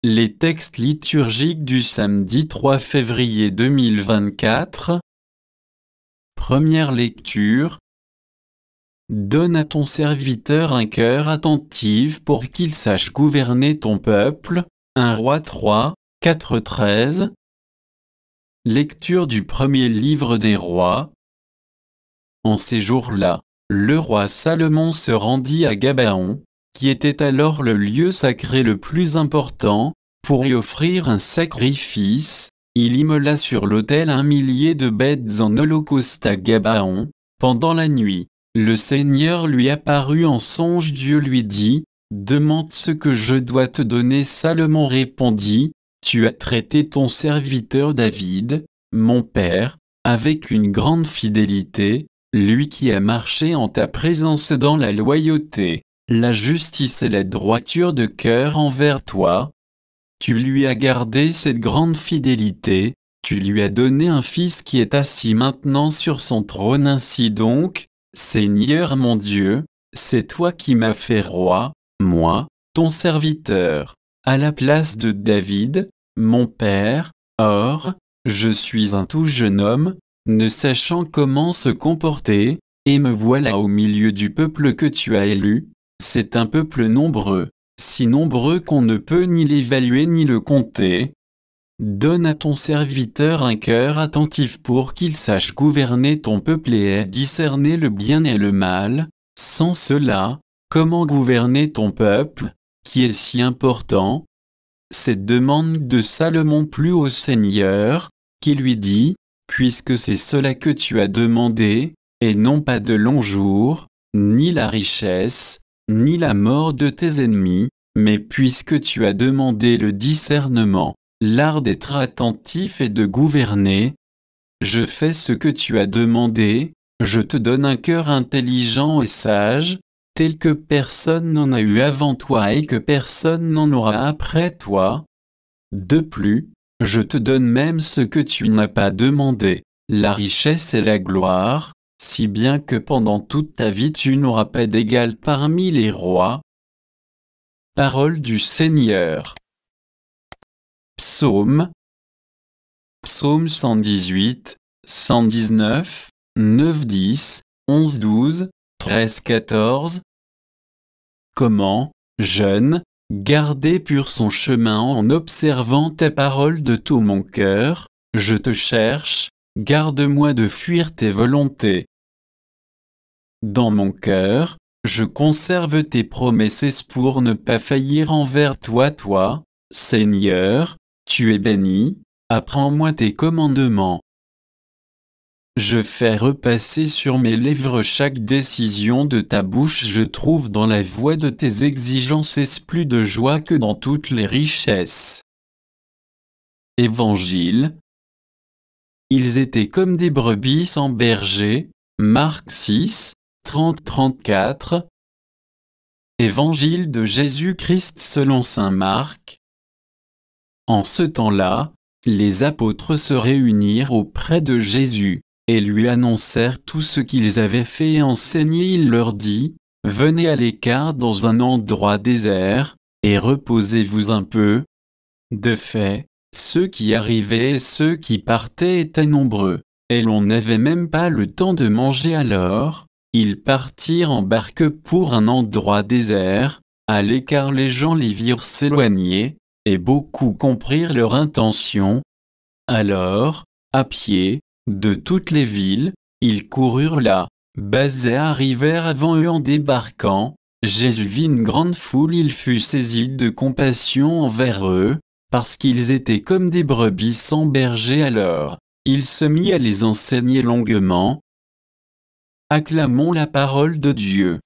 Les textes liturgiques du samedi 3 février 2024. Première lecture. Donne à ton serviteur un cœur attentif pour qu'il sache gouverner ton peuple. 1 Roi 3, 4, 13. Lecture du premier livre des rois. En ces jours-là, le roi Salomon se rendit à Gabaon, qui était alors le lieu sacré le plus important, pour y offrir un sacrifice. Il immola sur l'autel 1 millier de bêtes en holocauste à Gabaon. Pendant la nuit, le Seigneur lui apparut en songe. Dieu lui dit, « Demande ce que je dois te donner. » Salomon répondit, « Tu as traité ton serviteur David, mon père, avec une grande fidélité, lui qui a marché en ta présence dans la loyauté, la justice et la droiture de cœur envers toi. Tu lui as gardé cette grande fidélité, tu lui as donné un fils qui est assis maintenant sur son trône. Ainsi donc, Seigneur mon Dieu, c'est toi qui m'as fait roi, moi, ton serviteur, à la place de David, mon père. Or, je suis un tout jeune homme, ne sachant comment se comporter, et me voilà au milieu du peuple que tu as élu. C'est un peuple nombreux, si nombreux qu'on ne peut ni l'évaluer ni le compter. Donne à ton serviteur un cœur attentif pour qu'il sache gouverner ton peuple et discerner le bien et le mal. Sans cela, comment gouverner ton peuple, qui est si important? Cette demande de Salomon plut au Seigneur, qui lui dit, « Puisque c'est cela que tu as demandé, et non pas de longs jours, ni la richesse, ni la mort de tes ennemis, mais puisque tu as demandé le discernement, l'art d'être attentif et de gouverner, je fais ce que tu as demandé, je te donne un cœur intelligent et sage, tel que personne n'en a eu avant toi et que personne n'en aura après toi. De plus, je te donne même ce que tu n'as pas demandé, la richesse et la gloire, si bien que pendant toute ta vie tu n'auras pas d'égal parmi les rois. » Parole du Seigneur. Psaume. Psaume 118, 119, 9, 10, 11, 12, 13, 14. Comment, jeune, garder pur son chemin en observant ta parole de tout mon cœur? Je te cherche, garde-moi de fuir tes volontés. Dans mon cœur, je conserve tes promesses pour ne pas faillir envers toi. Toi, Seigneur, tu es béni, apprends-moi tes commandements. Je fais repasser sur mes lèvres chaque décision de ta bouche. Je trouve dans la voie de tes exigences plus de joie que dans toutes les richesses. Évangile. Ils étaient comme des brebis sans berger. Marc 6, 30-34. Évangile de Jésus-Christ selon saint Marc. En ce temps-là, les apôtres se réunirent auprès de Jésus, et lui annoncèrent tout ce qu'ils avaient fait et enseigné. Il leur dit, « Venez à l'écart dans un endroit désert, et reposez-vous un peu. » De fait, ceux qui arrivaient et ceux qui partaient étaient nombreux, et l'on n'avait même pas le temps de manger. Alors, ils partirent en barque pour un endroit désert. À l'écart, les gens les virent s'éloigner, et beaucoup comprirent leur intention. Alors, à pied, de toutes les villes, ils coururent là-bas et arrivèrent avant eux en débarquant. Jésus vit une grande foule, il fut saisi de compassion envers eux, parce qu'ils étaient comme des brebis sans berger. Alors, il se mit à les enseigner longuement. Acclamons la parole de Dieu.